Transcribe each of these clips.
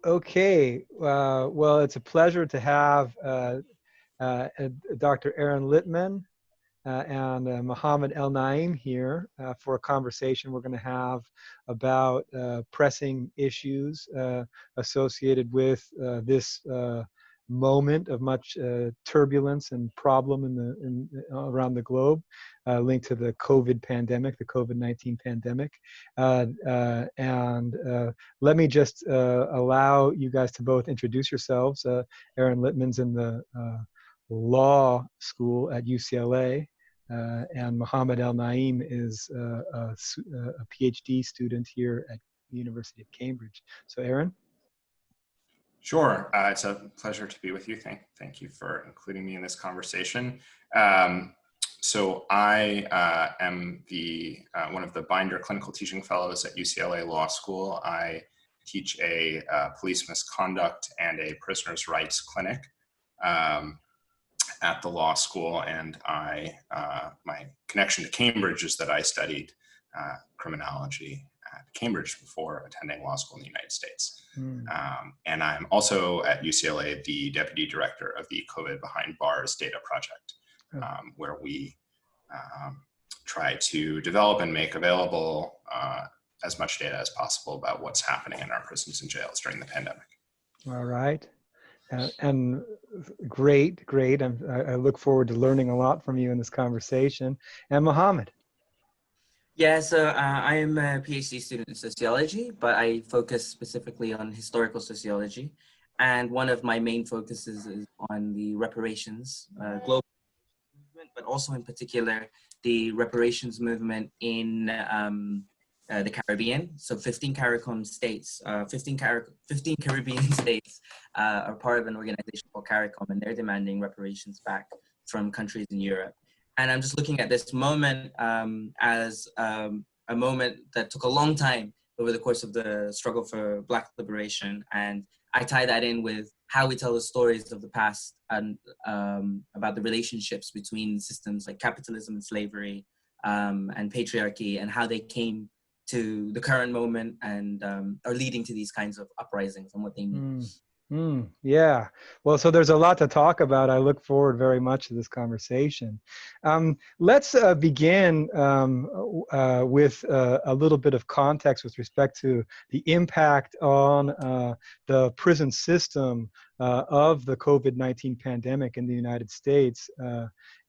Okay, well, it's a pleasure to have Dr. Aaron Littman and Mohammed Elnaiem here for a conversation we're going to have about pressing issues associated with this moment of much turbulence and problem around the globe, linked to the COVID pandemic, the COVID-19 pandemic. And let me just allow you guys to both introduce yourselves. Aaron Littman's in the law school at UCLA, and Mohammed Elnaiem is a PhD student here at the University of Cambridge. So Aaron? Sure, it's a pleasure to be with you. Thank you for including me in this conversation. So I am one of the Binder Clinical Teaching Fellows at UCLA Law School. I teach a police misconduct and a prisoners' rights clinic at the law school, and my connection to Cambridge is that I studied criminology at Cambridge before attending law school in the United States. And I'm also at UCLA the deputy director of the COVID Behind Bars data project, where we try to develop and make available as much data as possible about what's happening in our prisons and jails during the pandemic. All right. And great. I look forward to learning a lot from you in this conversation. And Mohammed? Yeah, so I am a PhD student in sociology, but I focus specifically on historical sociology. And one of my main focuses is on the reparations, global movement, but also in particular, the reparations movement in the Caribbean. So 15 CARICOM states, 15 Caribbean states are part of an organization called CARICOM, and they're demanding reparations back from countries in Europe. And I'm just looking at this moment as a moment that took a long time over the course of the struggle for Black liberation. And I tie that in with how we tell the stories of the past and about the relationships between systems like capitalism and slavery and patriarchy, and how they came to the current moment and are leading to these kinds of uprisings and what they mean. Yeah, well, so there's a lot to talk about. I look forward very much to this conversation. Let's begin with a little bit of context with respect to the impact on the prison system of the COVID-19 pandemic in the United States.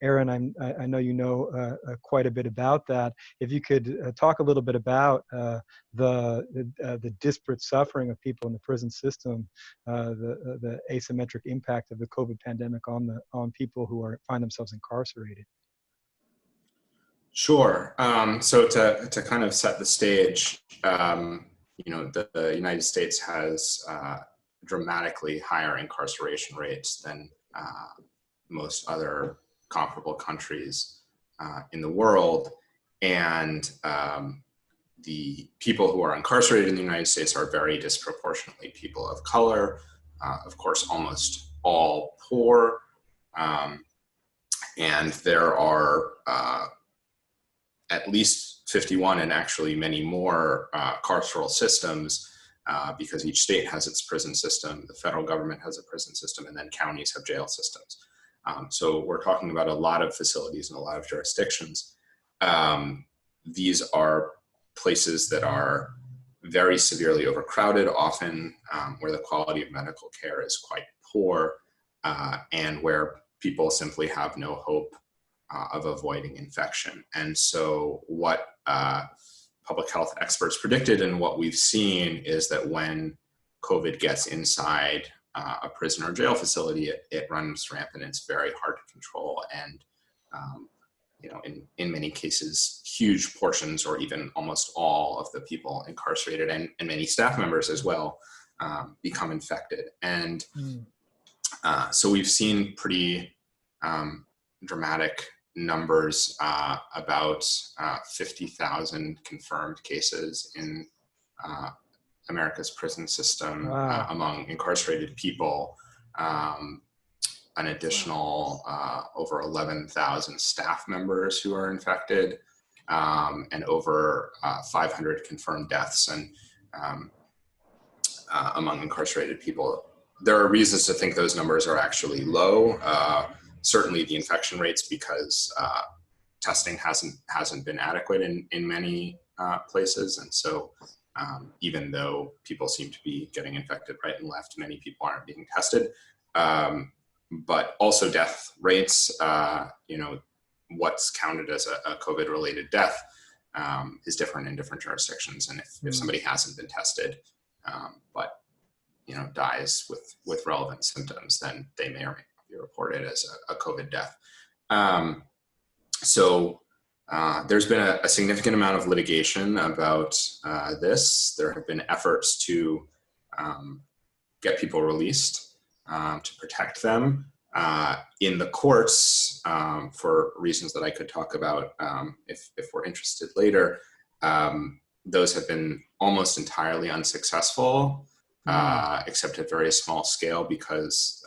Aaron, I know you know quite a bit about that. If you could talk a little bit about the disparate suffering of people in the prison system, the asymmetric impact of the COVID pandemic on people who find themselves incarcerated. Sure. So to kind of set the stage, the United States has dramatically higher incarceration rates than most other comparable countries in the world, and the people who are incarcerated in the United States are very disproportionately people of color, of course, almost all poor, and there are at least 51 and actually many more carceral systems, because each state has its prison system, the federal government has a prison system, and then counties have jail systems. So we're talking about a lot of facilities and a lot of jurisdictions. These are places that are very severely overcrowded, often where the quality of medical care is quite poor, and where people simply have no hope of avoiding infection. And so what public health experts predicted and what we've seen is that when COVID gets inside a prison or jail facility, it runs rampant. It's very hard to control, and in many cases, huge portions or even almost all of the people incarcerated and many staff members as well become infected. And so we've seen pretty dramatic numbers, about 50,000 confirmed cases in America's prison system. Wow. Among incarcerated people, an additional over 11,000 staff members who are infected, and over 500 confirmed deaths. And among incarcerated people. There are reasons to think those numbers are actually low. Certainly the infection rates, because testing hasn't been adequate in many places. And so even though people seem to be getting infected right and left, many people aren't being tested. But also death rates, what's counted as a COVID-related death is different in different jurisdictions. And if somebody hasn't been tested, but dies with relevant symptoms, then they may or may not be reported as a COVID death. So there's been a significant amount of litigation about this. There have been efforts to get people released, to protect them in the courts for reasons that I could talk about if we're interested later. Those have been almost entirely unsuccessful, except at very small scale, because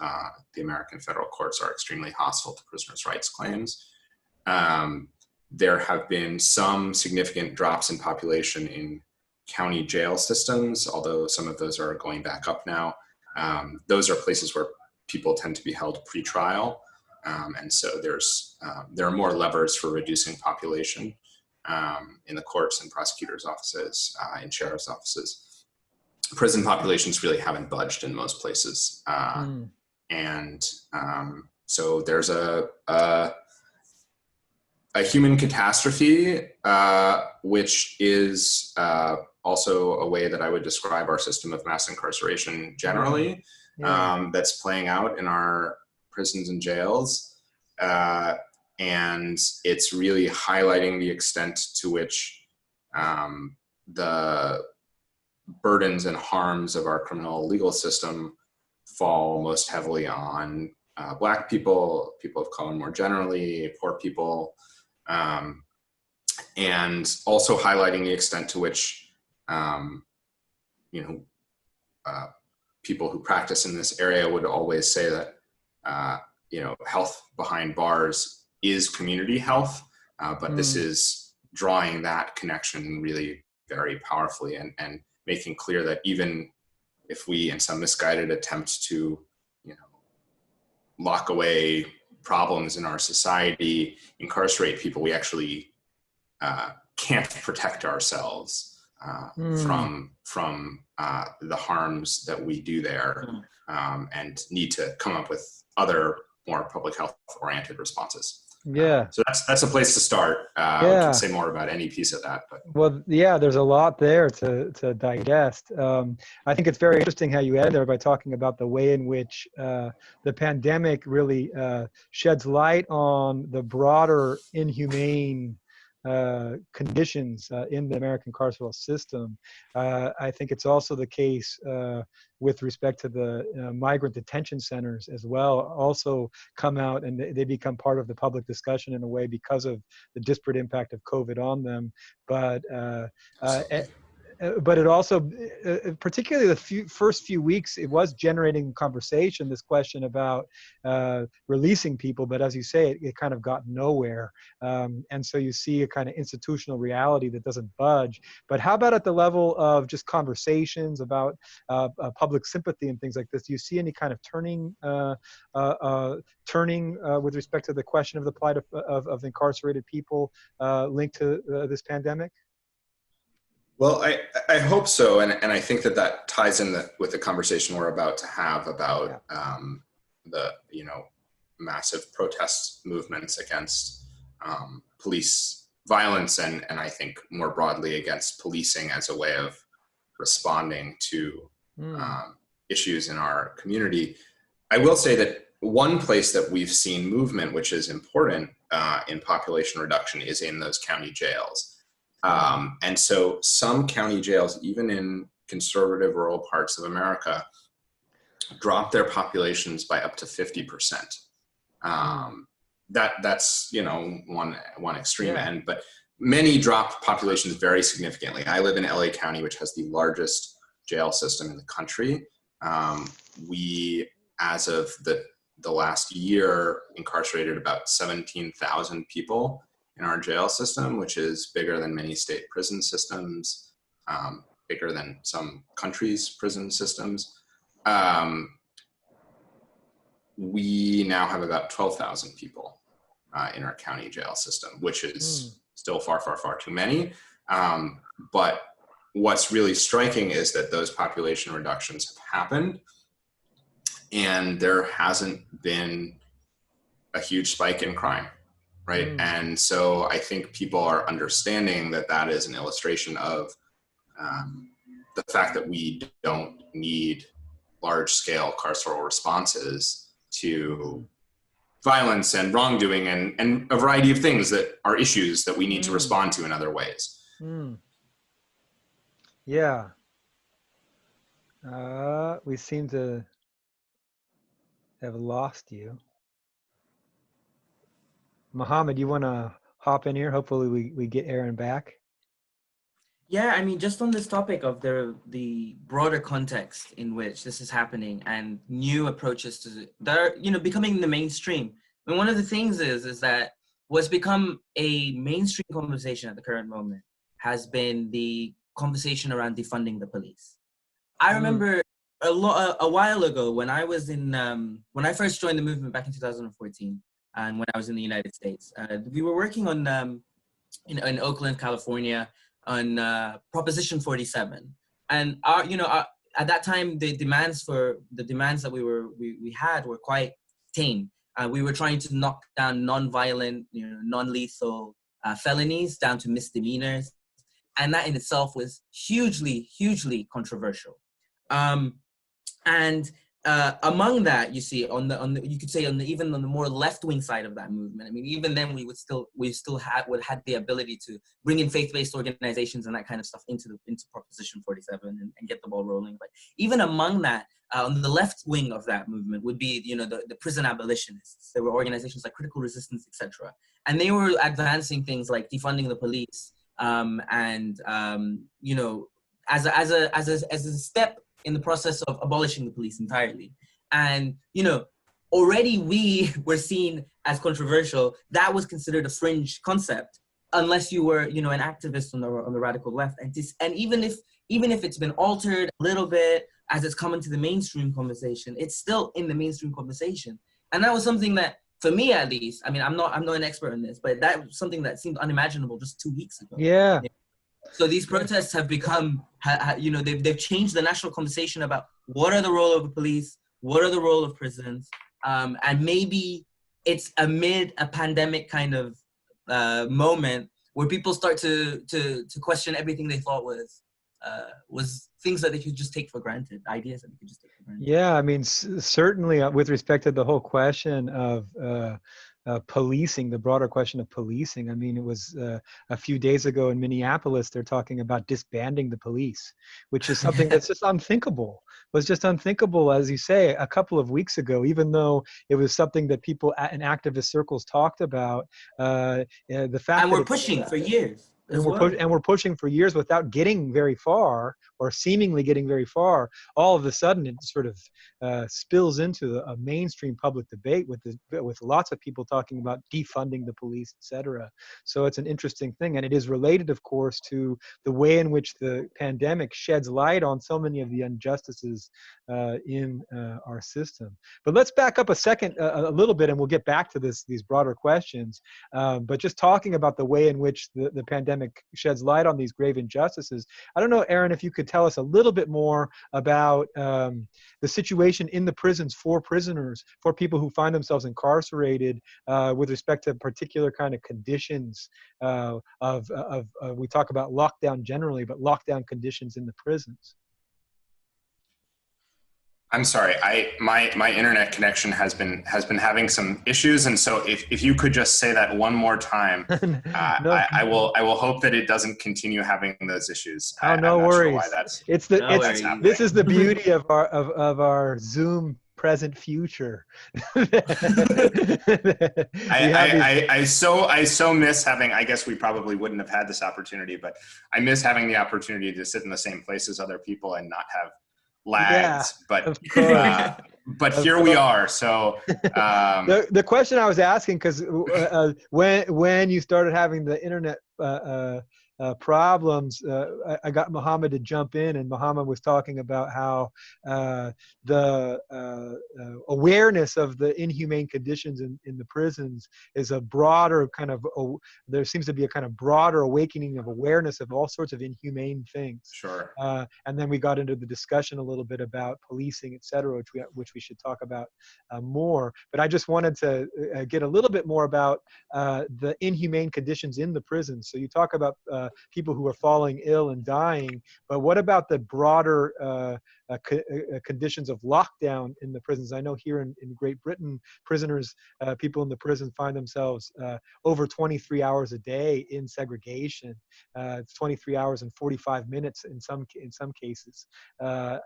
the American federal courts are extremely hostile to prisoners' rights claims. There have been some significant drops in population in county jail systems, although some of those are going back up now. Those are places where people tend to be held pre-trial. And so there are more levers for reducing population in the courts and prosecutors' offices, in sheriff's offices. Prison populations really haven't budged in most places. And so there's a human catastrophe, which is also a way that I would describe our system of mass incarceration generally, that's playing out in our prisons and jails. And it's really highlighting the extent to which the burdens and harms of our criminal legal system fall most heavily on Black people, people of color more generally, poor people, and also highlighting the extent to which people who practice in this area would always say that health behind bars is community health, but this is drawing that connection really very powerfully and making clear that even if we, in some misguided attempt to lock away problems in our society, incarcerate people, we actually can't protect ourselves from the harms that we do there, and need to come up with other more public health oriented responses. So that's a place to start. We can say more about any piece of that. But. Well, yeah, there's a lot there to digest. I think it's very interesting how you end there by talking about the way in which the pandemic really sheds light on the broader inhumane conditions in the American carceral system. I think it's also the case with respect to the migrant detention centers as well, also come out and they become part of the public discussion in a way because of the disparate impact of COVID on them. But it also, particularly the first few weeks, it was generating conversation, this question about releasing people. But as you say, it kind of got nowhere. And so you see a kind of institutional reality that doesn't budge. But how about at the level of just conversations about public sympathy and things like this? Do you see any kind of turning with respect to the question of the plight of incarcerated people linked to this pandemic? Well, I hope so, and I think that ties in with the conversation we're about to have about the massive protest movements against police violence, and I think more broadly against policing as a way of responding to issues in our community. I will say that one place that we've seen movement, which is important in population reduction, is in those county jails. And so some county jails, even in conservative rural parts of America, drop their populations by up to 50%. That's one extreme end, but many drop populations very significantly. I live in LA County, which has the largest jail system in the country. We, as of the last year, incarcerated about 17,000 people in our jail system, which is bigger than many state prison systems. bigger than some countries' prison systems. We now have about 12,000 people in our county jail system, which is still far, far, far too many. But what's really striking is that those population reductions have happened, and there hasn't been a huge spike in crime, right? And so I think people are understanding that that is an illustration of the fact that we don't need large-scale carceral responses to violence and wrongdoing and a variety of things that are issues that we need to respond to in other ways. Yeah. We seem to have lost you. Mohammed, you want to hop in here? Hopefully we get Aaron back. Yeah, I mean, just on this topic of the broader context in which this is happening and new approaches to that are, you know, becoming the mainstream. I mean, one of the things is that what's become a mainstream conversation at the current moment has been the conversation around defunding the police. I remember a while ago when I was in when I first joined the movement back in 2014, and when I was in the United States, we were working on in Oakland, California, on Proposition 47, and at that time the demands that we had were quite tame. We were trying to knock down non-violent, non-lethal felonies down to misdemeanors, and that in itself was hugely controversial. Among that, you see, you could say even on the more left-wing side of that movement, I mean, even then we still had the ability to bring in faith-based organizations and that kind of stuff into Proposition 47 and get the ball rolling. But even among that, on the left wing of that movement would be, the prison abolitionists. There were organizations like Critical Resistance, etc., and they were advancing things like defunding the police, as a step in the process of abolishing the police entirely. And, already we were seen as controversial. That was considered a fringe concept, unless you were, an activist on the radical left. And even if it's been altered a little bit as it's come into the mainstream conversation, it's still in the mainstream conversation. And that was something that, for me at least, I mean, I'm not an expert in this, but that was something that seemed unimaginable just 2 weeks ago. Yeah. So these protests have become, they've changed the national conversation about what are the role of the police, what are the role of prisons, and maybe it's amid a pandemic kind of moment where people start to question everything they thought was things that they could just take for granted, ideas that they could just take for granted. Yeah, I mean, certainly with respect to the whole question of policing, the broader question of policing. I mean, it was a few days ago in Minneapolis, they're talking about disbanding the police, which is something that's just unthinkable. It was just unthinkable, as you say, a couple of weeks ago, even though it was something that people in activist circles talked about. The fact and we're pushing for years. And we're pushing for years without getting very far, or seemingly getting very far. All of a sudden, it sort of spills into a mainstream public debate with lots of people talking about defunding the police, etc. So it's an interesting thing, and it is related, of course, to the way in which the pandemic sheds light on so many of the injustices in our system. But let's back up a little bit, and we'll get back to these broader questions. But just talking about the way in which the pandemic sheds light on these grave injustices. I don't know, Aaron, if you could tell us a little bit more about the situation in the prisons for prisoners, for people who find themselves incarcerated, with respect to particular kind of conditions we talk about lockdown generally, but lockdown conditions in the prisons. I'm sorry, my internet connection has been having some issues, and so if you could just say that one more time, I will hope that it doesn't continue having those issues. Oh, no worries. Sure this is the beauty of our Zoom present future. I so miss having, I guess we probably wouldn't have had this opportunity, but I miss having the opportunity to sit in the same place as other people and not have lags, but here we are. So the question I was asking, because when you started having the internet problems, I got Mohammed to jump in, and Mohammed was talking about how the awareness of the inhumane conditions in the prisons is a broader kind of, there seems to be a kind of broader awakening of awareness of all sorts of inhumane things. Sure. And then we got into the discussion a little bit about policing, et cetera, which we should talk about more. But I just wanted to get a little bit more about the inhumane conditions in the prisons. So you talk about people who are falling ill and dying, but what about the broader conditions of lockdown in the prisons? I know here in Great Britain, prisoners, people in the prison find themselves over 23 hours a day in segregation. It's 23 hours and 45 minutes in some cases. And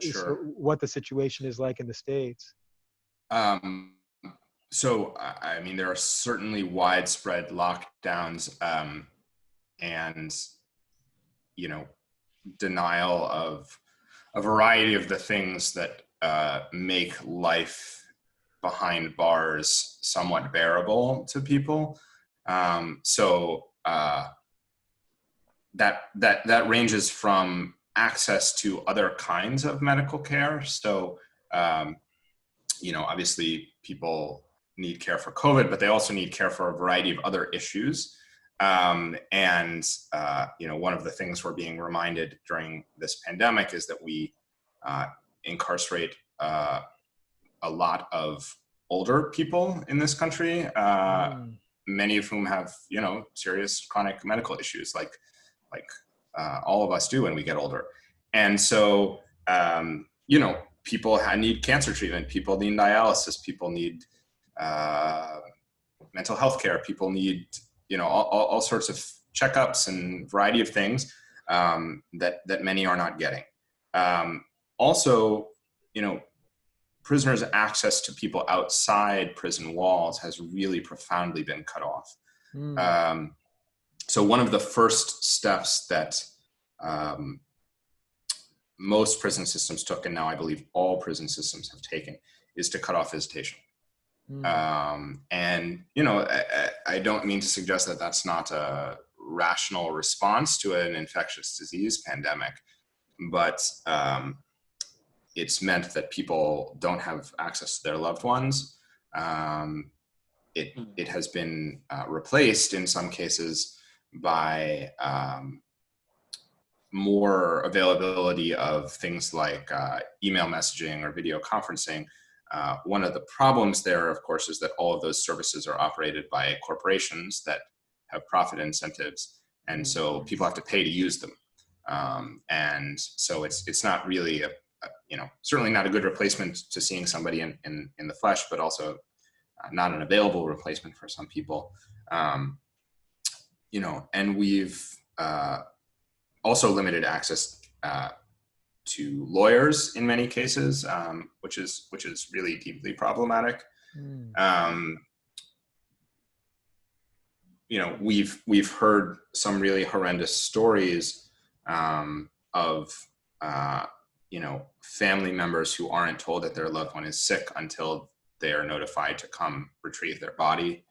Sure. what the situation is like in the States. So, I mean, there are certainly widespread lockdowns and, denial of a variety of the things that make life behind bars somewhat bearable to people. That ranges from access to other kinds of medical care. So, obviously people need care for COVID, but they also need care for a variety of other issues. One of the things we're being reminded during this pandemic is that we incarcerate a lot of older people in this country, many of whom have, serious chronic medical issues, like all of us do when we get older. And so, people need cancer treatment, people need dialysis, people need mental health care, people need, all sorts of checkups and variety of things that many are not getting. Also, prisoners' access to people outside prison walls has really profoundly been cut off. So one of the first steps that most prison systems took, and now I believe all prison systems have taken, is to cut off visitation. I don't mean to suggest that that's not a rational response to an infectious disease pandemic, but it's meant that people don't have access to their loved ones. It has been replaced in some cases by more availability of things like email messaging or video conferencing. One of the problems there, of course, is that all of those services are operated by corporations that have profit incentives, and so people have to pay to use them. And so it's not really certainly not a good replacement to seeing somebody in the flesh, but also not an available replacement for some people. And we've also limited access to lawyers in many cases, which is really deeply problematic. We've heard some really horrendous stories of family members who aren't told that their loved one is sick until they are notified to come retrieve their body.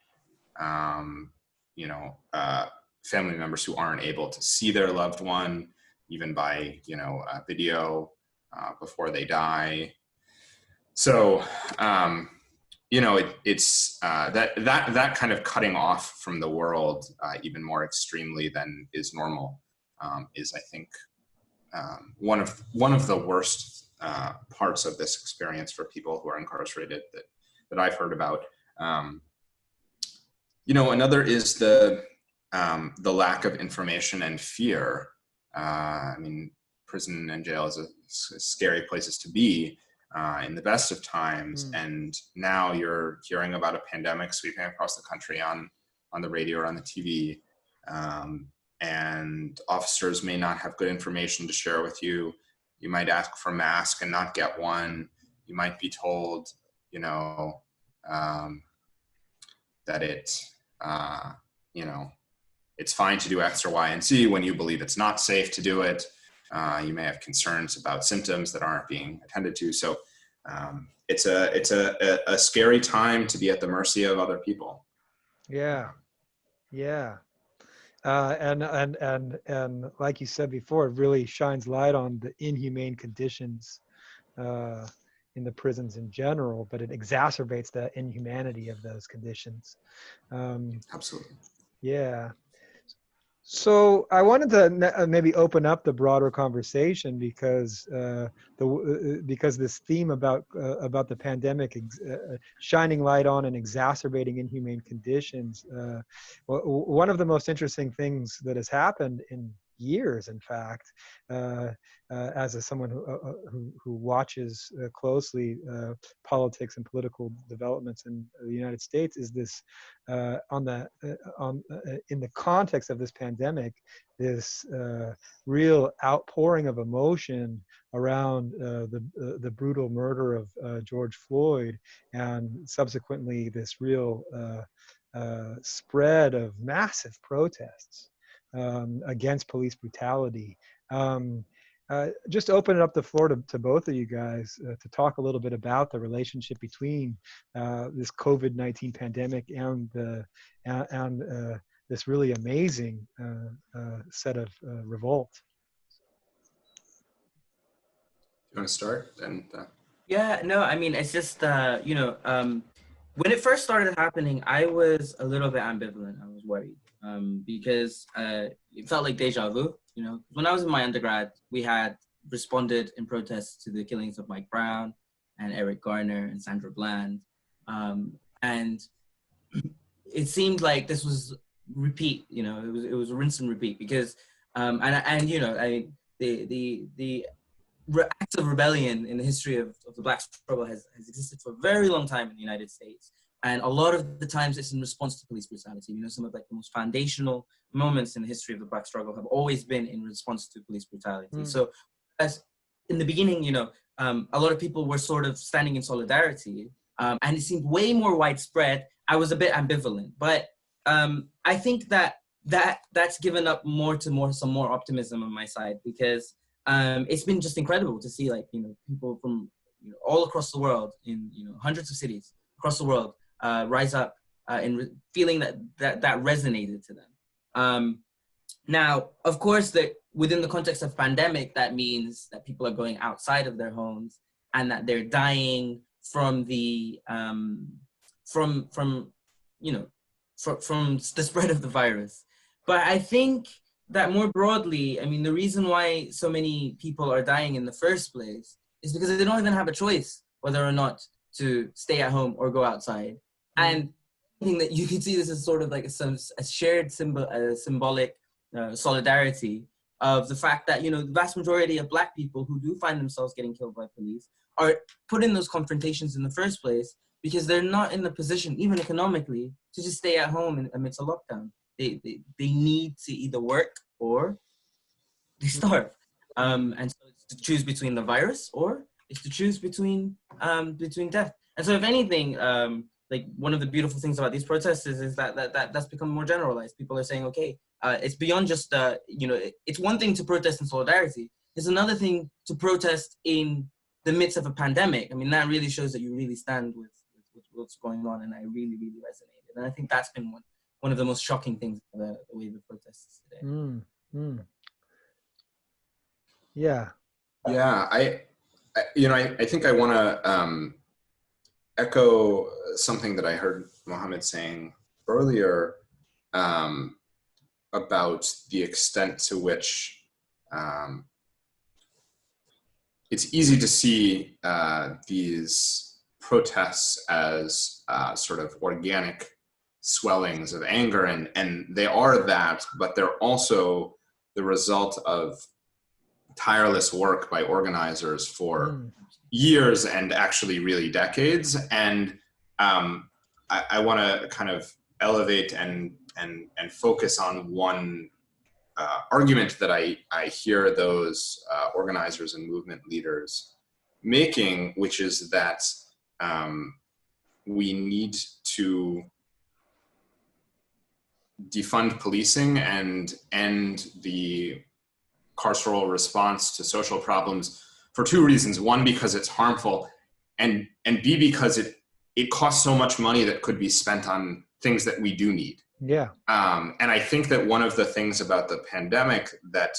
Family members who aren't able to see their loved one, even by video before they die. So it's that kind of cutting off from the world even more extremely than is normal is, I think, one of the worst parts of this experience for people who are incarcerated that I've heard about. Another is the lack of information and fear. Prison and jail is a scary places to be in the best of times. And now you're hearing about a pandemic sweeping across the country on the radio or on the TV. And officers may not have good information to share with you. You might ask for a mask and not get one. You might be told, that it's fine to do X or Y and Z when you believe it's not safe to do it. You may have concerns about symptoms that aren't being attended to. So it's a scary time to be at the mercy of other people. Yeah. And like you said before, it really shines light on the inhumane conditions uh, in the prisons in general, but it exacerbates the inhumanity of those conditions. Absolutely. Yeah. So I wanted to maybe open up the broader conversation because because this theme about the pandemic shining light on and exacerbating inhumane conditions. One of the most interesting things that has happened in years, in fact, uh, someone who watches closely politics and political developments in the United States, is this in the context of this pandemic, this real outpouring of emotion around the brutal murder of George Floyd, and subsequently this real spread of massive protests against police brutality. Just open up the floor to both of you guys to talk a little bit about the relationship between this COVID-19 pandemic and this really amazing set of revolt. You want to start? And Yeah, no, I mean, it's just, when it first started happening, I was a little bit ambivalent. I was worried because it felt like deja vu. When I was in my undergrad, we had responded in protest to the killings of Mike Brown and Eric Garner and Sandra Bland. And it seemed like this was repeat, it was rinse and repeat because, the acts of rebellion in the history of the Black struggle has existed for a very long time in the United States. And a lot of the times it's in response to police brutality. Some of the most foundational moments in the history of the Black struggle have always been in response to police brutality. So as in the beginning, a lot of people were sort of standing in solidarity, and it seemed way more widespread. I was a bit ambivalent, but I think that's given up some more optimism on my side, because it's been just incredible to see people from all across the world in hundreds of cities across the world rise up in feeling that resonated to them. Now, of course, that within the context of pandemic, that means that people are going outside of their homes and that they're dying from the from the spread of the virus. But I think that more broadly, I mean, the reason why so many people are dying in the first place is because they don't even have a choice whether or not to stay at home or go outside. And I think that you can see this as sort of like a shared symbolic solidarity of the fact that, the vast majority of Black people who do find themselves getting killed by police are put in those confrontations in the first place because they're not in the position, even economically, to just stay at home amidst a lockdown. They need to either work or they starve. And so it's to choose between the virus or it's to choose between death. And so if anything, like one of the beautiful things about these protests is that's become more generalized. People are saying, okay, it's beyond just, it's one thing to protest in solidarity. It's another thing to protest in the midst of a pandemic. I mean, that really shows that you really stand with what's going on, and I really, really resonated. And I think that's been one of the most shocking things about the way the protests today. Yeah. Yeah, I think I want to echo something that I heard Mohammed saying earlier about the extent to which it's easy to see these protests as sort of organic swellings of anger, and they are that, but they're also the result of tireless work by organizers for years and actually really decades. And I want to kind of elevate and focus on one argument that I hear those organizers and movement leaders making, which is that we need to defund policing and end the carceral response to social problems for two reasons. One, because it's harmful, and B, because it costs so much money that could be spent on things that we do need. Yeah. And I think that one of the things about the pandemic that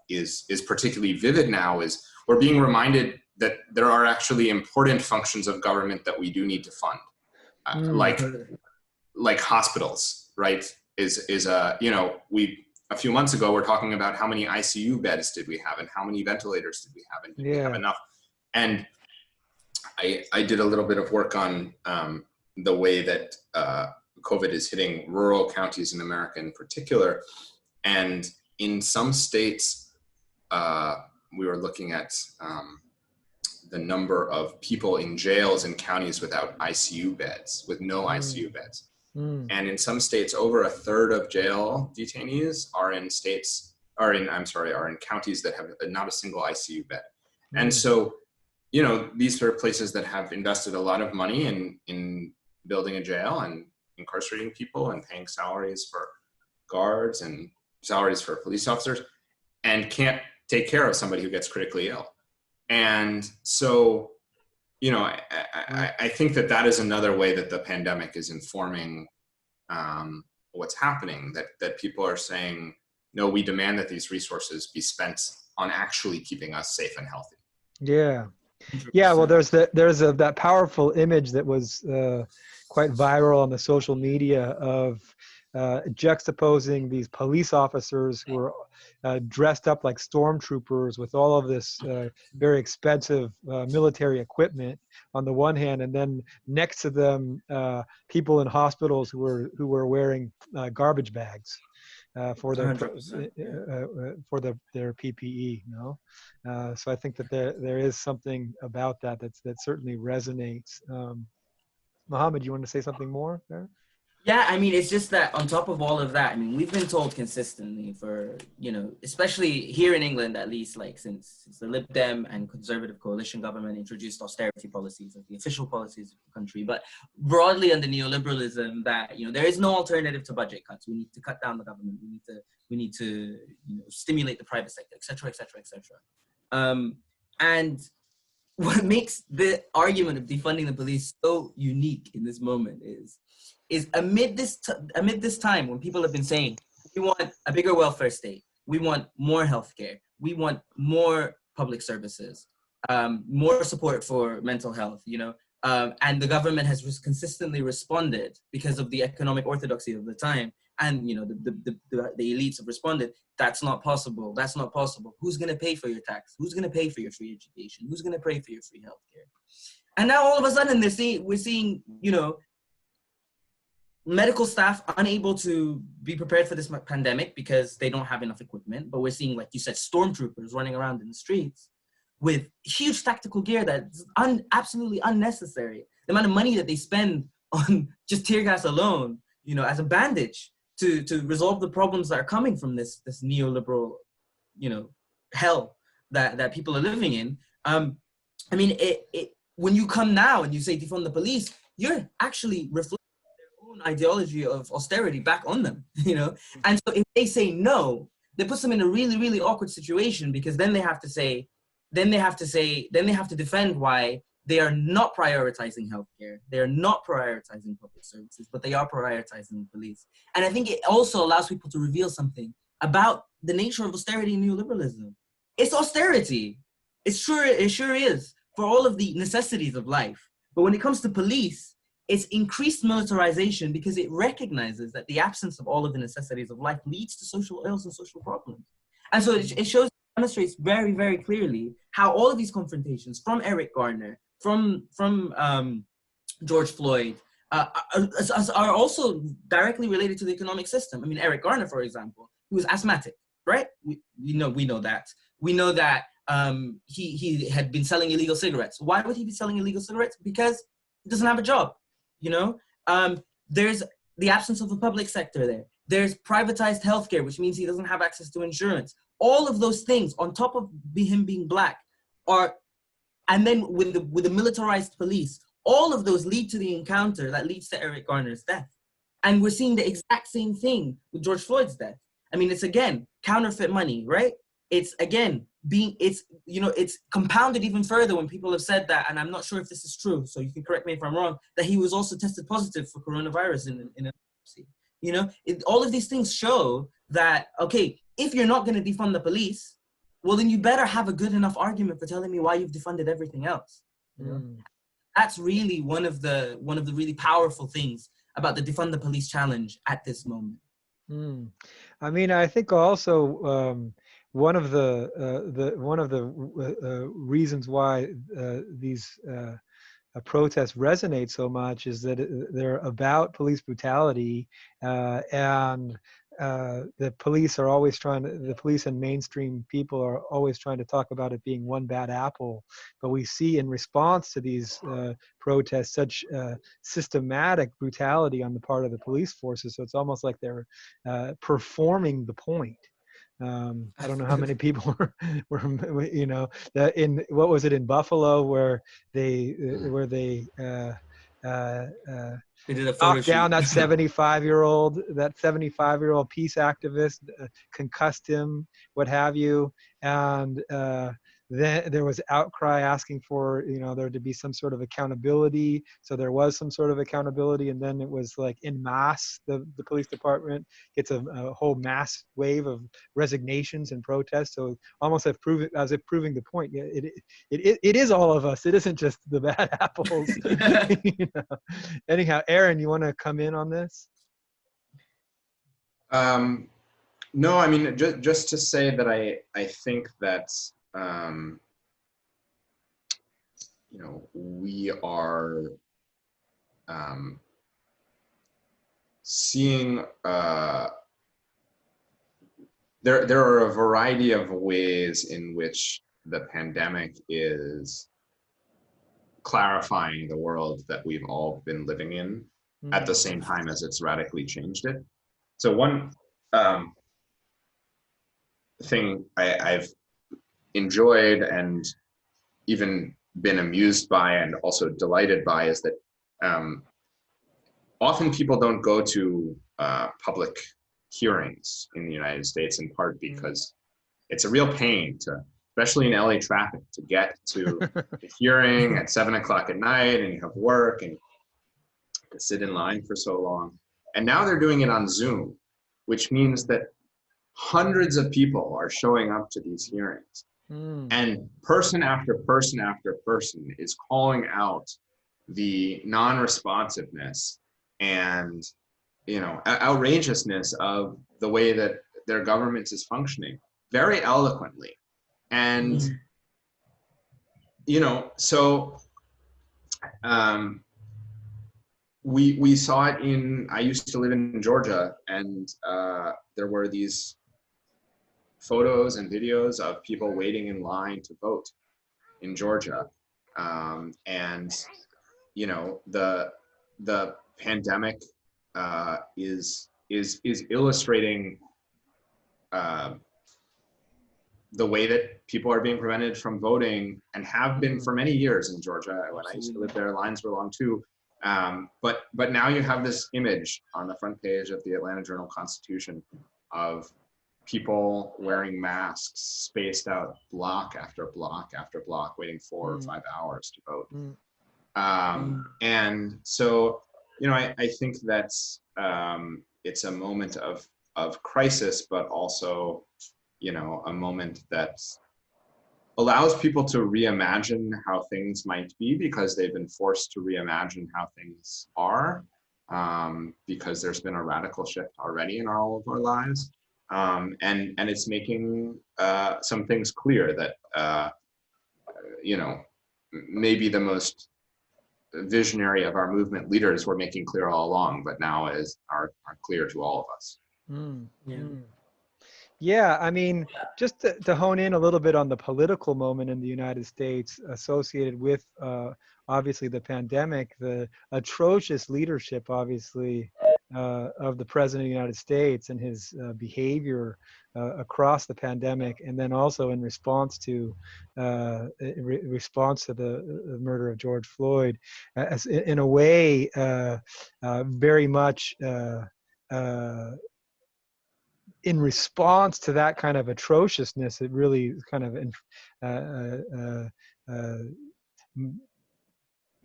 is particularly vivid now is we're being reminded that there are actually important functions of government that we do need to fund, like hospitals, right? A few months ago, we're talking about how many ICU beds did we have and how many ventilators did we have and did we have enough? And I did a little bit of work on the way that COVID is hitting rural counties in America in particular. And in some states, we were looking at the number of people in jails in counties without ICU beds, with no ICU beds. And in some states, over a third of jail detainees are in counties that have not a single ICU bed. And so, these are places that have invested a lot of money in building a jail and incarcerating people and paying salaries for guards and salaries for police officers, and can't take care of somebody who gets critically ill. And so, I think that is another way that the pandemic is informing what's happening, that people are saying, no, we demand that these resources be spent on actually keeping us safe and healthy. Yeah. Yeah, well, there's that powerful image that was quite viral on the social media of juxtaposing these police officers who were dressed up like stormtroopers with all of this very expensive military equipment on the one hand, and then next to them people in hospitals who were wearing garbage bags. For their PPE, so I think that there is something about that certainly resonates. Mohammed, you want to say something more there? Yeah, I mean, it's just that on top of all of that, I mean, we've been told consistently for, especially here in England, at least, like since the Lib Dem and Conservative coalition government introduced austerity policies, like the official policies of the country, but broadly under neoliberalism, that, there is no alternative to budget cuts. We need to cut down the government. We need to stimulate the private sector, et cetera, et cetera, et cetera. And what makes the argument of defunding the police so unique in this moment is amid this time when people have been saying, we want a bigger welfare state, we want more healthcare, we want more public services, more support for mental health, and the government has consistently responded because of the economic orthodoxy of the time, and the elites have responded, that's not possible, that's not possible. Who's going to pay for your tax? Who's going to pay for your free education? Who's going to pay for your free healthcare? And now all of a sudden we're seeing medical staff unable to be prepared for this pandemic because they don't have enough equipment. But we're seeing, like you said, stormtroopers running around in the streets with huge tactical gear that's absolutely unnecessary. The amount of money that they spend on just tear gas alone, as a bandage to resolve the problems that are coming from this neoliberal, hell that people are living in. I mean, when you come now and you say defund the police, you're actually reflecting ideology of austerity back on them, and so if they say no, that puts them in a really, really awkward situation, because then they have to defend why they are not prioritizing healthcare, they are not prioritizing public services, but they are prioritizing the police. And I think it also allows people to reveal something about the nature of austerity and neoliberalism. It's austerity. It sure is, for all of the necessities of life. But when it comes to police, it's increased militarization because it recognizes that the absence of all of the necessities of life leads to social ills and social problems. And so it demonstrates very, very clearly how all of these confrontations, from Eric Garner, from George Floyd, are also directly related to the economic system. I mean, Eric Garner, for example, who was asthmatic, right? We know that. We know that he had been selling illegal cigarettes. Why would he be selling illegal cigarettes? Because he doesn't have a job. There's the absence of a public sector there. There's privatized healthcare, which means he doesn't have access to insurance. All of those things, on top of him being black, and then with the militarized police, all of those lead to the encounter that leads to Eric Garner's death. And we're seeing the exact same thing with George Floyd's death. I mean, it's again counterfeit money, right? It's again it's compounded even further when people have said that, and I'm not sure if this is true, so you can correct me if I'm wrong, that he was also tested positive for coronavirus bankruptcy. You know, all of these things show that, okay, if you're not going to defund the police, well, then you better have a good enough argument for telling me why you've defunded everything else. You know? That's really one of the really powerful things about the defund the police challenge at this moment. I mean, I think also one of the reasons why these protests resonate so much is that they're about police brutality, and the police are always the police and mainstream people are always trying to talk about it being one bad apple. But we see in response to these protests such systematic brutality on the part of the police forces. So it's almost like they're performing the point. I don't know how many people were you know, in, what was it, in Buffalo, where they They did a photo knocked down shoot. that 75-year-old peace activist, concussed him, what have you, and then there was outcry asking for, you know, there to be some sort of accountability. So there was some sort of accountability, and then it was like en masse, the police department gets a whole mass wave of resignations and protests. So almost as if proving the point, yeah, it is all of us. It isn't just the bad apples. You know? Anyhow, Aaron, you want to come in on this? No, I mean, just to say that I think that, you know, we are seeing, there are a variety of ways in which the pandemic is clarifying the world that we've all been living in at the same time as it's radically changed it. So one thing I've enjoyed and even been amused by and also delighted by is that often people don't go to public hearings in the United States, in part because it's a real pain to, especially in LA traffic, to get to the hearing at 7 o'clock at night, and you have work and to sit in line for so long. And now they're doing it on Zoom, which means that hundreds of people are showing up to these hearings. And person after person after person is calling out the non-responsiveness and, you know, outrageousness of the way that their government is functioning very eloquently. And, you know, so we saw it in, I used to live in Georgia, and there were these photos and videos of people waiting in line to vote in Georgia. And, you know, the pandemic is illustrating the way that people are being prevented from voting, and have been for many years in Georgia. When I used to live there, lines were long too. But now you have this image on the front page of the Atlanta Journal-Constitution of people wearing masks spaced out block after block after block, waiting 4 or 5 hours to vote. And so, you know, I think that's, it's a moment of crisis, but also, you know, a moment that allows people to reimagine how things might be, because they've been forced to reimagine how things are, because there's been a radical shift already in all of our lives. And it's making some things clear that, you know, maybe the most visionary of our movement leaders were making clear all along, but now are clear to all of us. Yeah, I mean, just to hone in a little bit on the political moment in the United States associated with obviously the pandemic, the atrocious leadership, obviously, of the President of the United States and his behavior across the pandemic, and then also in response to the murder of George Floyd, in a way very much in response to that kind of atrociousness. It really kind of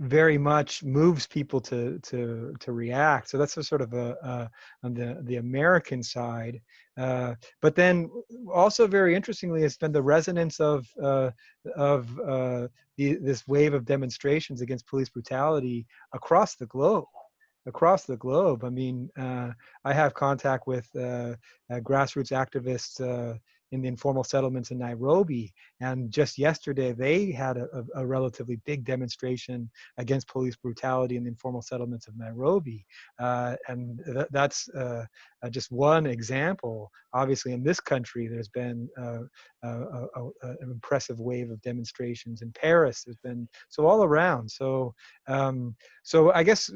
very much moves people to react. So that's a sort of on the American side. But then also very interestingly has been the resonance of this wave of demonstrations against police brutality across the globe. Across the globe. I mean, I have contact with grassroots activists in the informal settlements in Nairobi, and just yesterday they had a relatively big demonstration against police brutality in the informal settlements of Nairobi, and that's just one example. Obviously, in this country, there's been an impressive wave of demonstrations. In Paris, there's been so all around. So I guess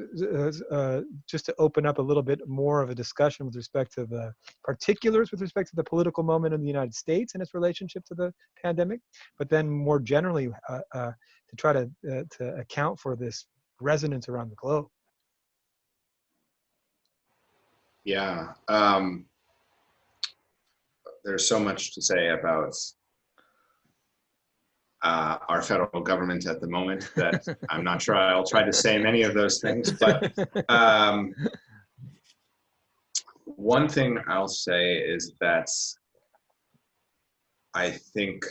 just to open up a little bit more of a discussion with respect to the particulars with respect to the political moment in the United States and its relationship to the pandemic, but then more generally to try to account for this resonance around the globe. Yeah, there's so much to say about our federal government at the moment that I'm not sure I'll try to say many of those things, but one thing I'll say is that I think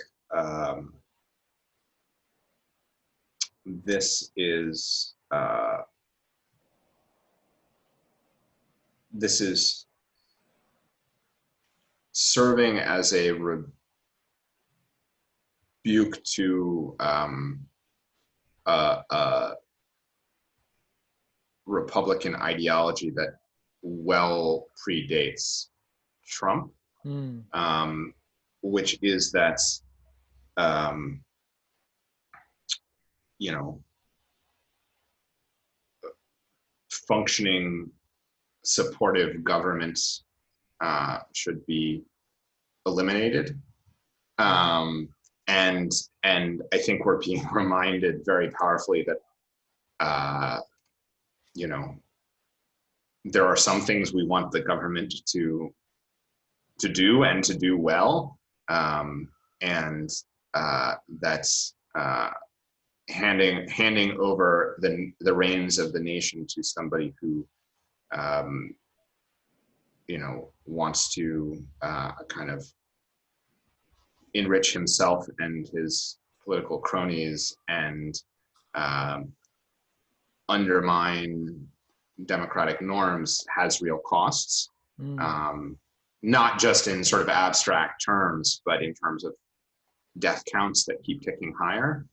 this is serving as a rebuke to Republican ideology that well predates Trump, which is that you know, functioning supportive governments should be eliminated, and I think we're being reminded very powerfully that you know, there are some things we want the government to do and to do well, and that's handing over the reins of the nation to somebody who you know, wants to kind of enrich himself and his political cronies and undermine democratic norms has real costs, not just in sort of abstract terms, but in terms of death counts that keep ticking higher.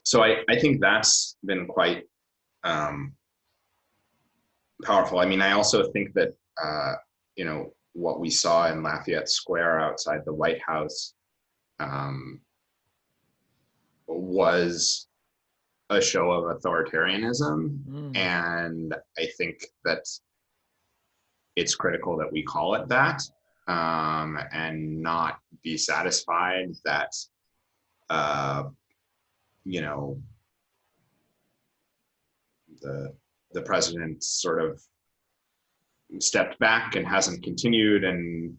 So I think that's been quite powerful. I mean, I also think that, you know, what we saw in Lafayette Square outside the White House was a show of authoritarianism. And I think that it's critical that we call it that, and not be satisfied that, you know, the president sort of stepped back and hasn't continued and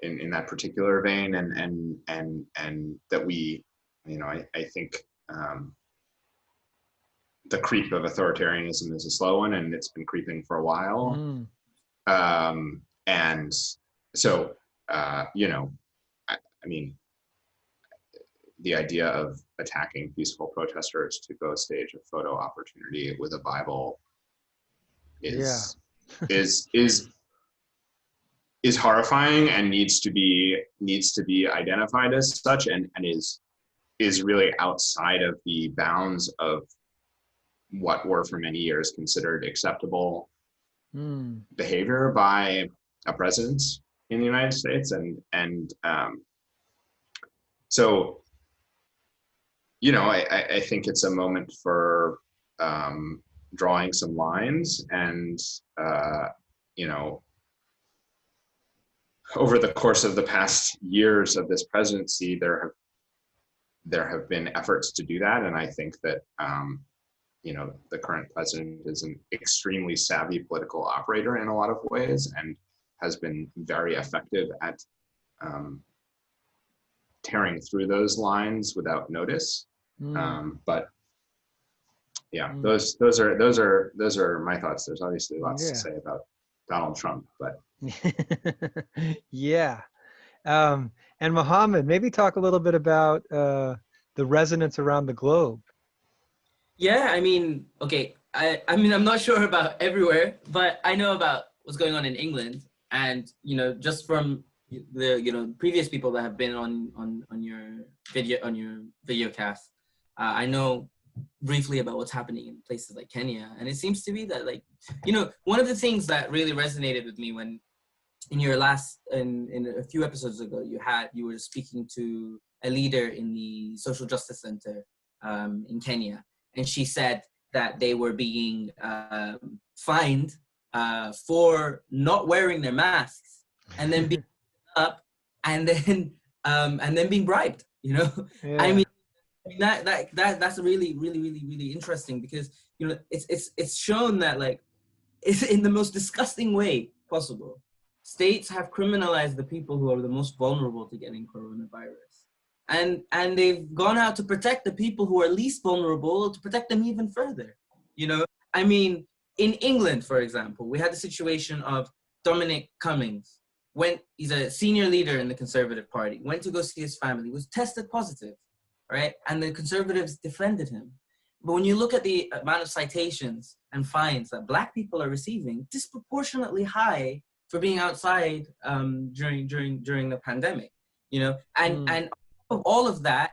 in that particular vein, and that we, you know, I think the creep of authoritarianism is a slow one, and it's been creeping for a while. And so, you know, I mean, the idea of attacking peaceful protesters to go stage a photo opportunity with a Bible is horrifying and needs to be identified as such, and is really outside of the bounds of what were for many years considered acceptable behavior by a president in the United States. And so, you know, I think it's a moment for drawing some lines, and you know, over the course of the past years of this presidency, there have been efforts to do that, and I think that you know, the current president is an extremely savvy political operator in a lot of ways, and has been very effective at tearing through those lines without notice. But yeah, Mm. those are my thoughts. There's obviously lots to Yeah. say about Donald Trump, but Yeah. And Mohammed, maybe talk a little bit about the resonance around the globe. Yeah, I mean, okay, I mean, I'm not sure about everywhere, but I know about what's going on in England, and just from the previous people that have been on your video cast, I know briefly about what's happening in places like Kenya, and it seems to be that, like, one of the things that really resonated with me when in your last in a few episodes ago you were speaking to a leader in the social justice center in Kenya, and she said that they were being fined for not wearing their masks, and then being up, and then being bribed. I Yeah. mean, that's really interesting, because it's shown that, like, it's in the most disgusting way possible. States have criminalized the people who are the most vulnerable to getting coronavirus. And they've gone out to protect the people who are least vulnerable, to protect them even further. I mean, in England, for example, we had the situation of Dominic Cummings. He's a senior leader in the Conservative Party, went to go see his family, was tested positive, right? And the Conservatives defended him. But when you look at the amount of citations and fines that Black people are receiving, disproportionately high for being outside during the pandemic, and of all of that,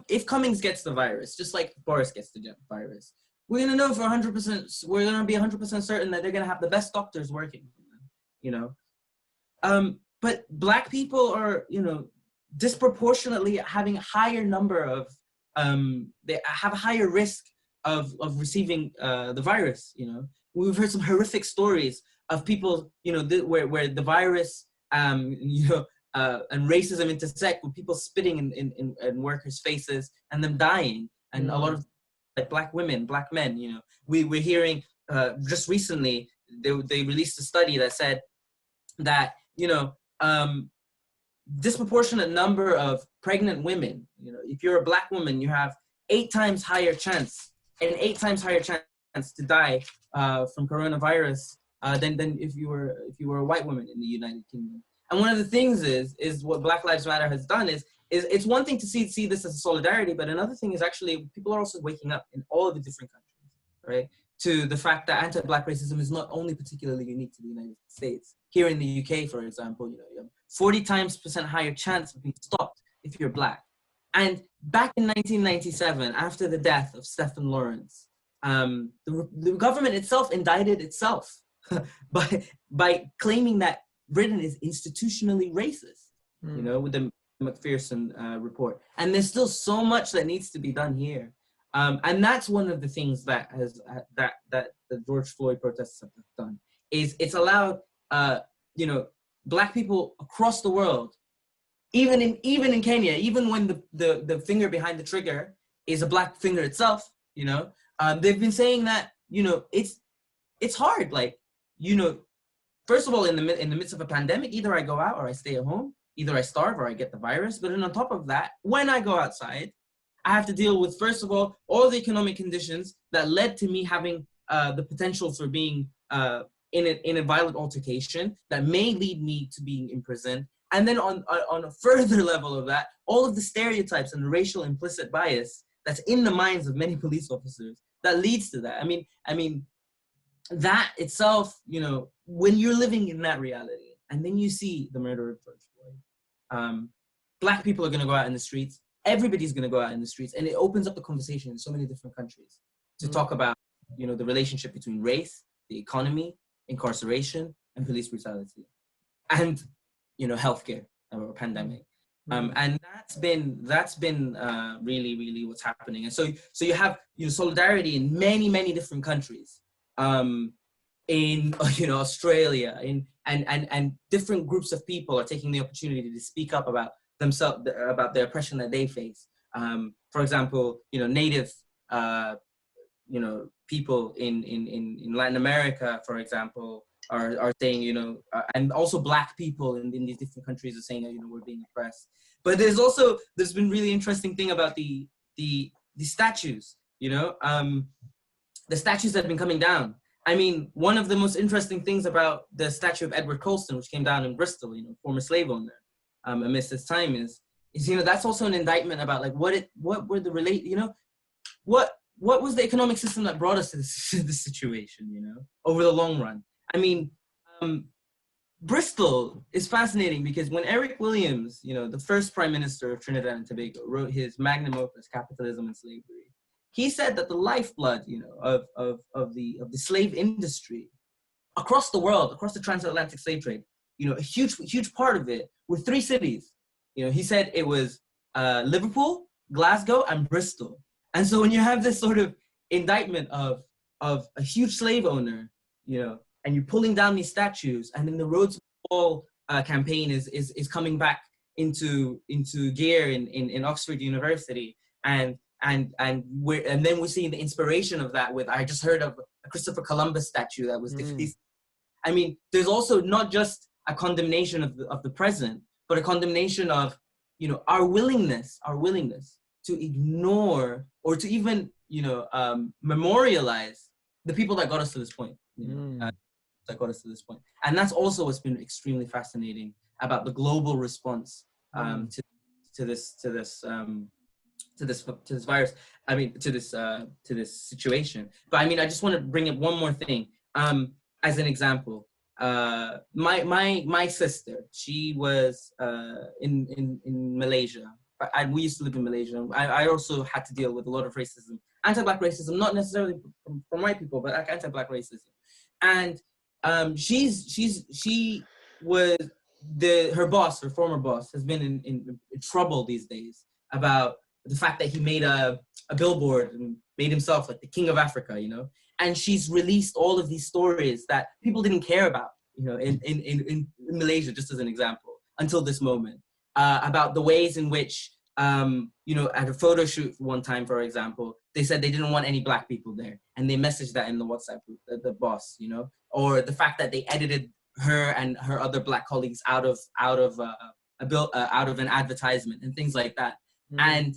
if Cummings gets the virus, just like Boris gets the virus, we're gonna know for 100%. We're gonna be 100% certain that they're gonna have the best doctors working, But Black people are, disproportionately having a higher number of they have a higher risk of receiving the virus. We've heard some horrific stories of people, where the virus, and racism intersect, with people spitting in workers' faces and them dying, and a lot of, like, Black women, Black men. We're hearing just recently they released a study that said that disproportionate number of pregnant women. If you're a Black woman, you have 8 times higher chance to die from coronavirus than if you were a white woman in the United Kingdom. And one of the things is what Black Lives Matter has done is it's one thing to see this as a solidarity, but another thing is actually people are also waking up in all of the different countries, right, to the fact that anti-Black racism is not only particularly unique to the United States. Here in the UK, for example, you have 40 times % higher chance of being stopped if you're Black. And back in 1997, after the death of Stephen Lawrence, the government itself indicted itself by claiming that Britain is institutionally racist, with the McPherson report. And there's still so much that needs to be done here. And that's one of the things that that the George Floyd protests have done, is it's allowed Black people across the world, even in Kenya, even when the finger behind the trigger is a Black finger itself, they've been saying that it's hard, like, first of all, in the midst of a pandemic, either I go out or I stay at home, either I starve or I get the virus. But then on top of that, when I go outside, I have to deal with, first of all the economic conditions that led to me having the potential for being in a violent altercation that may lead me to being imprisoned. And then on a further level of that, all of the stereotypes and the racial implicit bias that's in the minds of many police officers that leads to that. I mean, that itself, when you're living in that reality, and then you see the murder of George Floyd, Black people are going to go out in the streets. Everybody's going to go out in the streets, and it opens up the conversation in so many different countries to talk about, the relationship between race, the economy, incarceration, and police brutality, and healthcare or pandemic. And that's been really what's happening. And so you have solidarity in many different countries, in Australia, and different groups of people are taking the opportunity to speak up about themselves, about the oppression that they face. For example, native people in Latin America, for example, are saying, and also Black people in these different countries are saying that, we're being oppressed. But there's been really interesting thing about the statues you know, the statues have been coming down. I mean, one of the most interesting things about the statue of Edward Colston, which came down in Bristol, you know, former slave owner, amidst its time, is you know, that's also an indictment about like what were the you know, what was the economic system that brought us to this situation, you know, over the long run. I mean, Bristol is fascinating because when Eric Williams, you know, the first prime minister of Trinidad and Tobago, wrote his magnum opus, Capitalism and Slavery, he said that the lifeblood, you know, of the slave industry across the world, across the transatlantic slave trade, you know, a huge part of it were three cities. You know, he said it was Liverpool, Glasgow, and Bristol. And so when you have this sort of indictment of a huge slave owner, you know, and you're pulling down these statues, and then the Road to Wall campaign is coming back into gear in Oxford University, and then we're seeing the inspiration of that with, I just heard of a Christopher Columbus statue that was defaced. I mean, there's also not just a condemnation of the present, but a condemnation of, you know, our willingness to ignore or to even, you know, memorialize the people that got us to this point. You know, that got us to this point. And that's also what's been extremely fascinating about the global response to this virus. I mean, to this situation. But I mean, I just want to bring up one more thing as an example. My sister, she was in Malaysia. We used to live in Malaysia. I also had to deal with a lot of racism, anti-Black racism, not necessarily from white people, but anti-Black racism. And she was her boss, her former boss, has been in trouble these days about the fact that he made a billboard and made himself like the king of Africa, you know. And she's released all of these stories that people didn't care about, you know, in Malaysia, just as an example, until this moment, about the ways in which, you know, at a photo shoot one time, for example, they said they didn't want any Black people there, and they messaged that in the WhatsApp group, the boss, you know, or the fact that they edited her and her other Black colleagues out of an advertisement and things like that. And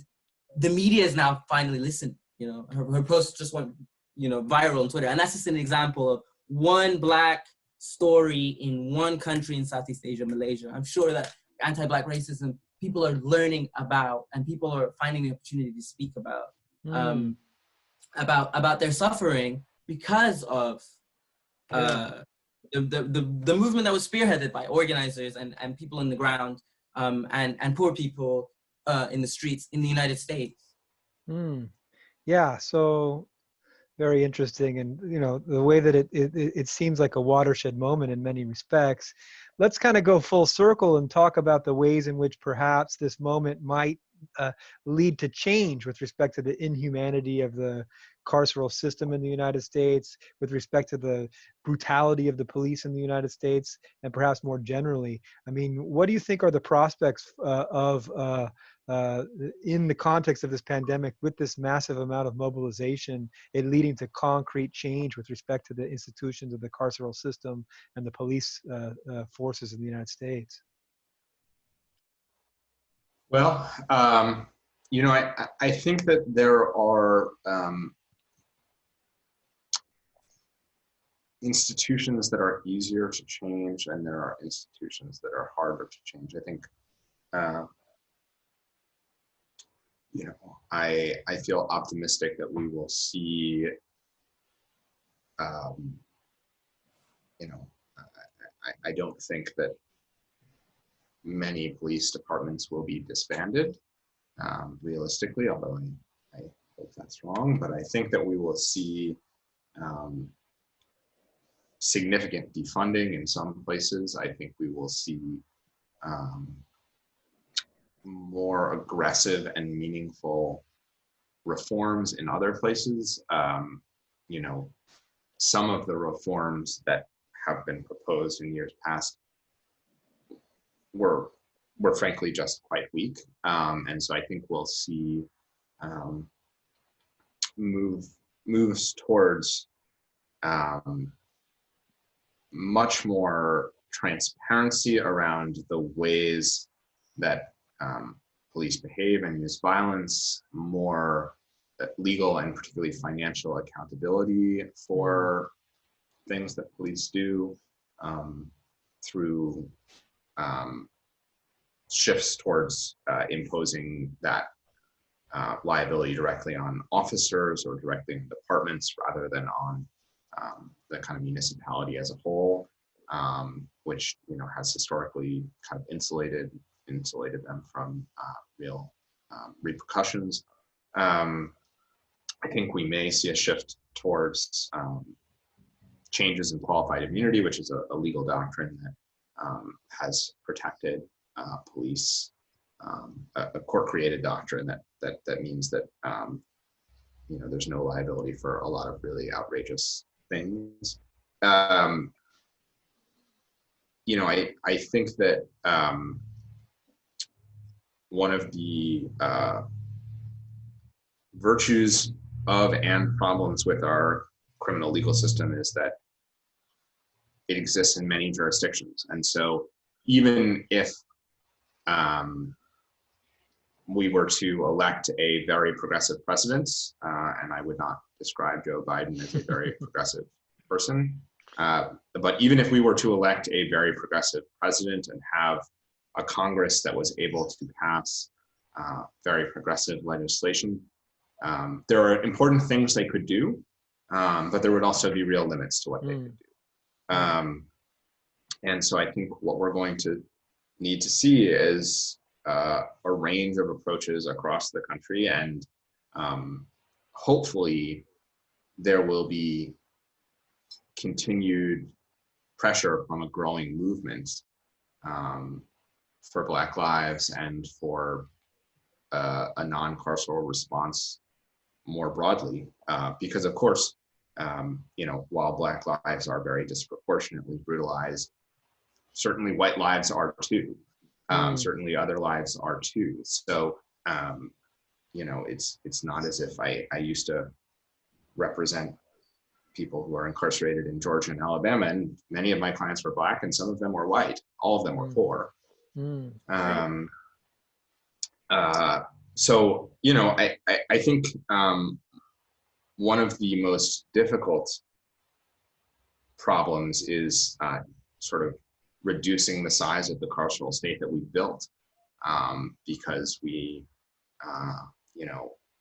the media is now finally listening. You know, her post just went, you know, viral on Twitter, and that's just an example of one Black story in one country in Southeast Asia, Malaysia. I'm sure that anti-Black racism, people are learning about, and people are finding the opportunity to speak about their suffering because of the movement that was spearheaded by organizers and people on the ground, and poor people in the streets in the United States. Yeah, so very interesting, and you know, the way that it seems like a watershed moment in many respects. Let's kind of go full circle and talk about the ways in which perhaps this moment might lead to change with respect to the inhumanity of the carceral system in the United States, with respect to the brutality of the police in the United States, and perhaps more generally. I mean, what do you think are the prospects in the context of this pandemic, with this massive amount of mobilization, it leading to concrete change with respect to the institutions of the carceral system and the police forces in the United States? Well, you know, I think that there are institutions that are easier to change, and there are institutions that are harder to change. I think, you know, I feel optimistic that we will see, you know, I don't think that many police departments will be disbanded, realistically, although I hope that's wrong. But I think that we will see significant defunding in some places. I think we will see more aggressive and meaningful reforms in other places. You know, some of the reforms that have been proposed in years past were frankly just quite weak. And so I think we'll see moves towards much more transparency around the ways that police behave and use violence, more legal and particularly financial accountability for things that police do, through shifts towards imposing that liability directly on officers or directly in departments rather than on the kind of municipality as a whole, which has historically kind of insulated them from real repercussions. I think we may see a shift towards changes in qualified immunity, which is a legal doctrine that has protected police, a court-created doctrine that means that there's no liability for a lot of really outrageous things. I think that one of the virtues of and problems with our criminal legal system is that it exists in many jurisdictions. And so even if we were to elect a very progressive president, and I would not describe Joe Biden as a very progressive person, but even if we were to elect a very progressive president and have a Congress that was able to pass very progressive legislation, there are important things they could do, but there would also be real limits to what they could do. And so I think what we're going to need to see is a range of approaches across the country, and hopefully there will be continued pressure from a growing movement for Black lives and for a non-carceral response more broadly, because of course, while Black lives are very disproportionately brutalized, certainly white lives are too. Certainly other lives are too. So, it's not as if I used to represent people who are incarcerated in Georgia and Alabama, and many of my clients were Black and some of them were white. All of them were poor. So, I think one of the most difficult problems is sort of reducing the size of the carceral state that we've built, because we,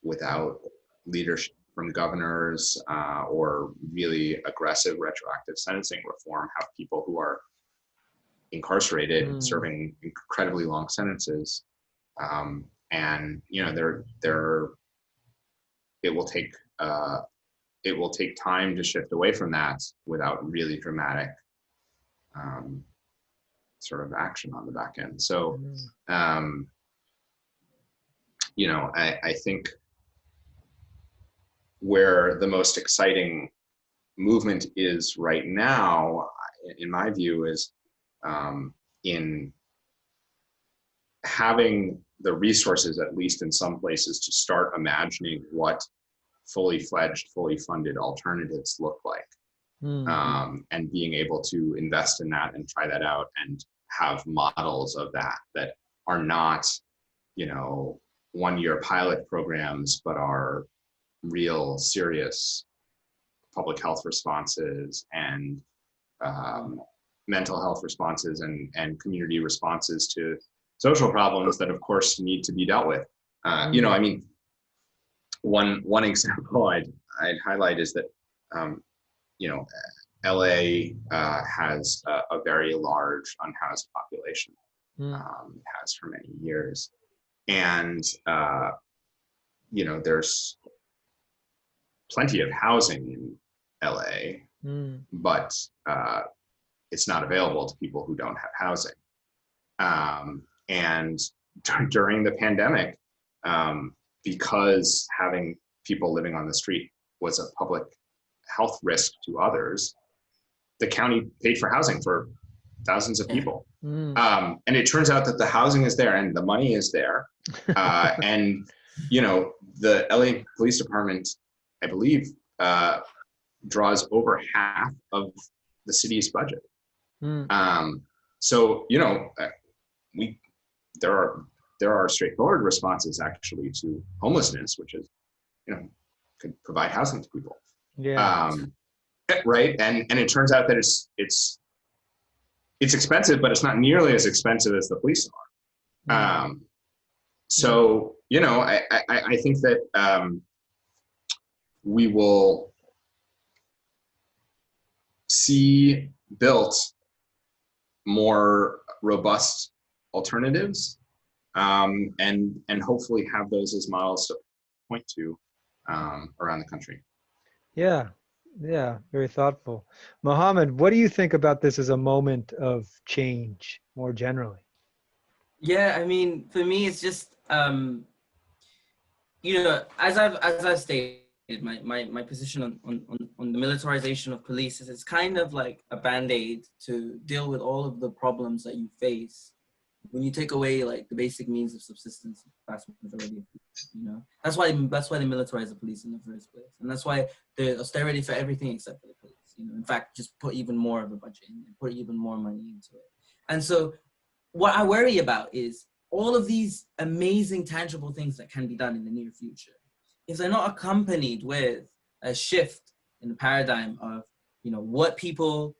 without leadership from governors or really aggressive retroactive sentencing reform, have people who are incarcerated serving incredibly long sentences, and it will take time to shift away from that without really dramatic sort of action on the back end. So, I think where the most exciting movement is right now, in my view, is in having the resources, at least in some places, to start imagining what fully fledged, fully funded alternatives look like. And being able to invest in that and try that out and have models of that are not, one-year pilot programs, but are real serious public health responses and mental health responses and community responses to social problems that of course need to be dealt with. One example I'd highlight is that, LA has a very large unhoused population, has for many years. And, there's plenty of housing in LA, but it's not available to people who don't have housing. And during the pandemic, because having people living on the street was a public health risk to others, the county paid for housing for thousands of people. And it turns out that the housing is there and the money is there. And, the LA Police Department, I believe, draws over half of the city's budget. So, there are straightforward responses actually to homelessness, which is could provide housing to people. Yeah. Right. And it turns out that it's expensive, but it's not nearly as expensive as the police are. So, I think that we will see built more robust alternatives, and hopefully have those as models to point to around the country. Yeah. Yeah. Very thoughtful. Mohammed, what do you think about this as a moment of change more generally? Yeah, I mean, for me, it's just, as I've stated, my position on the militarization of police is it's kind of like a band-aid to deal with all of the problems that you face when you take away like the basic means of subsistence of the vast majority of people. That's why they militarize the police in the first place, and that's why the austerity for everything except for the police. In fact, just put even more of a budget in, put even more money into it. And so what I worry about is all of these amazing tangible things that can be done in the near future, if they're not accompanied with a shift in the paradigm of, what people,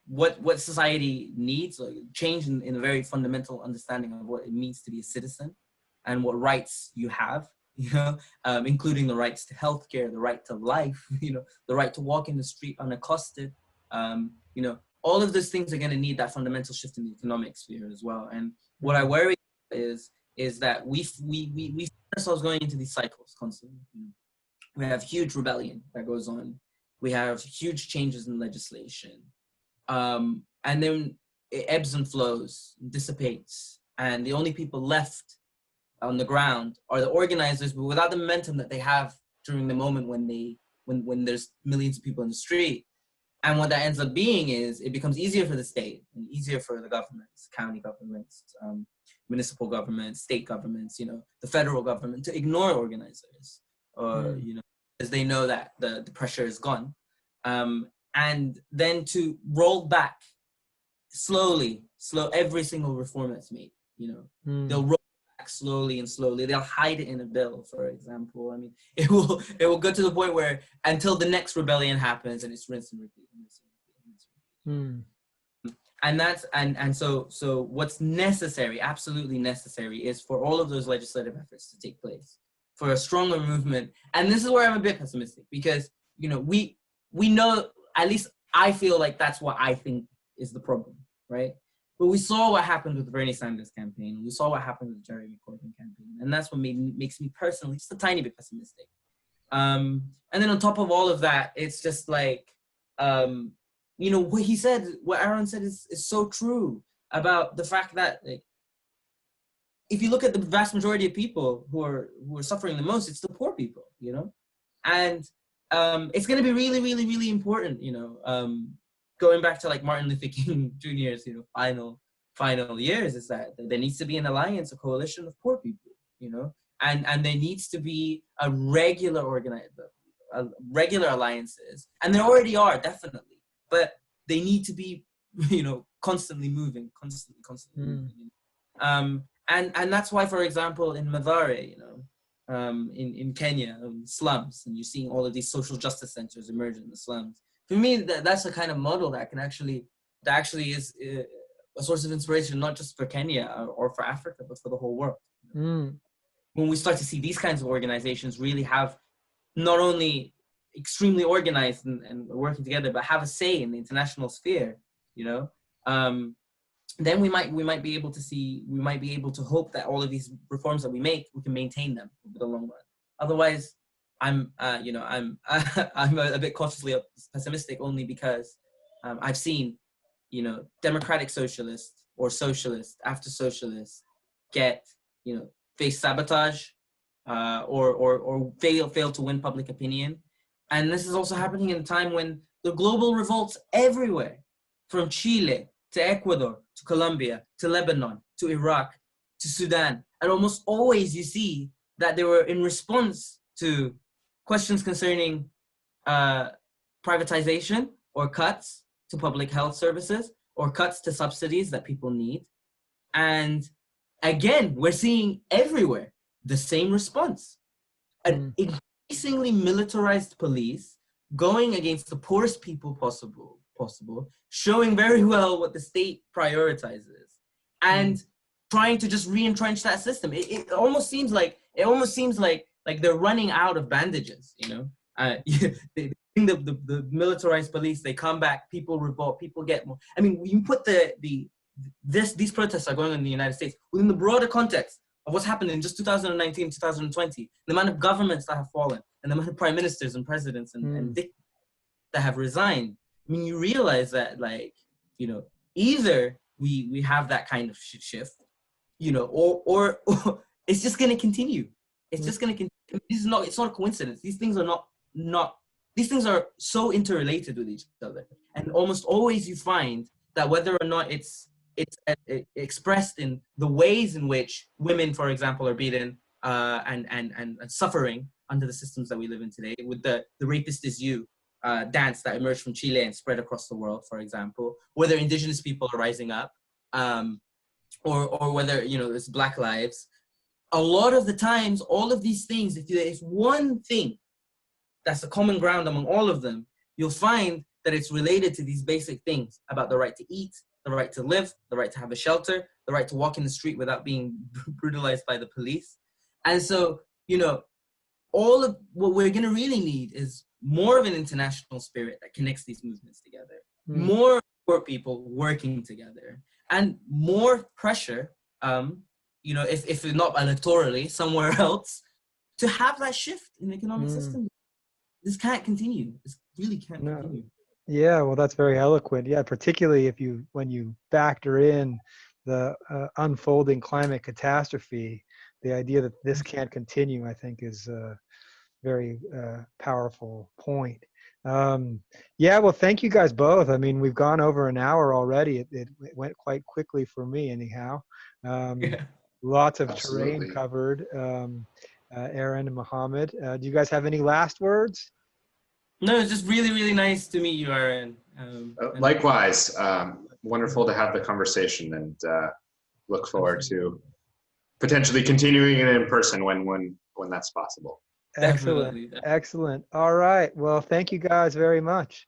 what society needs, like change in a very fundamental understanding of what it means to be a citizen and what rights you have, including the rights to healthcare, the right to life, the right to walk in the street unaccosted, all of those things are going to need that fundamental shift in the economic sphere as well. And what I worry is that we find ourselves going into these cycles constantly. We have huge rebellion that goes on. We have huge changes in legislation. And then it ebbs and flows, dissipates. And the only people left on the ground are the organizers, but without the momentum that they have during the moment when there's millions of people in the street. And what that ends up being is it becomes easier for the state and easier for the governments, county governments, municipal governments, state governments, the federal government to ignore organizers, or, as they know that the pressure is gone. And then to roll back slowly, every single reform that's made, they'll roll back slowly and slowly. They'll hide it in a bill, for example. I mean, it will go to the point where until the next rebellion happens and it's rinse and repeat. And that's so what's necessary, absolutely necessary, is for all of those legislative efforts to take place, for a stronger movement. And this is where I'm a bit pessimistic, because we know, at least I feel like that's what I think is the problem, right? But we saw what happened with the Bernie Sanders campaign. We saw what happened with the Jeremy Corbyn campaign. And that's what makes me personally just a tiny bit pessimistic. And then on top of all of that, it's just like, what he said, what Aaron said is so true about the fact that, like, if you look at the vast majority of people who are suffering the most, it's the poor people, And it's going to be really, really, really important, going back to like Martin Luther King Jr.'s, final years, is that there needs to be an alliance, a coalition of poor people, and there needs to be a regular alliances, and there already are, definitely, but they need to be, constantly moving, constantly moving. And that's why, for example, in Mathare, in Kenya, slums, and you're seeing all of these social justice centers emerge in the slums. For me, that's a kind of model that actually is a source of inspiration, not just for Kenya or for Africa, but for the whole world. When we start to see these kinds of organizations really have not only extremely organized and working together, but have a say in the international sphere, then we might be able to hope that all of these reforms that we make, we can maintain them over the long run. Otherwise, I'm a bit cautiously pessimistic, only because I've seen, democratic socialists or socialist after socialist get, face sabotage, or fail to win public opinion. And this is also happening in a time when the global revolts everywhere, from Chile to Ecuador to Colombia to Lebanon to Iraq to Sudan, and almost always you see that they were in response to questions concerning privatization or cuts to public health services or cuts to subsidies that people need. And again, we're seeing everywhere the same response. an increasingly militarized police going against the poorest people possible, showing very well what the state prioritizes, and trying to just re-entrench that system. It almost seems like they're running out of bandages, you know. They bring the militarized police, they come back, people revolt, people get more. I mean, you put these protests are going on in the United States within the broader context of what's happened in just 2019, 2020, the amount of governments that have fallen, and the amount of prime ministers and presidents and dictators that have resigned. I mean, you realize that, like, you know, either we have that kind of shift, you know, or it's just going to continue. It's just going to continue. It's not a coincidence. These things are these things are so interrelated with each other. And almost always you find that whether or not it's expressed in the ways in which women, for example, are beaten and suffering under the systems that we live in today, with the rapist is you dance that emerged from Chile and spread across the world, for example, whether indigenous people are rising up, or whether, you know, it's Black lives. A lot of the times, all of these things, if one thing that's a common ground among all of them, you'll find that it's related to these basic things about the right to eat, the right to live, the right to have a shelter, the right to walk in the street without being brutalized by the police. And so, you know, all of what we're going to really need is more of an international spirit that connects these movements together, more poor people working together, and more pressure, you know, if not electorally, somewhere else, to have that shift in the economic system. This can't continue. This really can't continue. Yeah, well, that's very eloquent. Yeah, particularly when you factor in the unfolding climate catastrophe, the idea that this can't continue, I think, is a very powerful point. Yeah, well, thank you guys both. I mean, we've gone over an hour already. It went quite quickly for me, anyhow. Lots of terrain covered. Aaron and Mohammed, do you guys have any last words? No, it's just really, really nice to meet you, Aaron. Likewise, wonderful to have the conversation, and look forward to potentially continuing it in person when that's possible. Excellent. Excellent. All right. Well, thank you guys very much.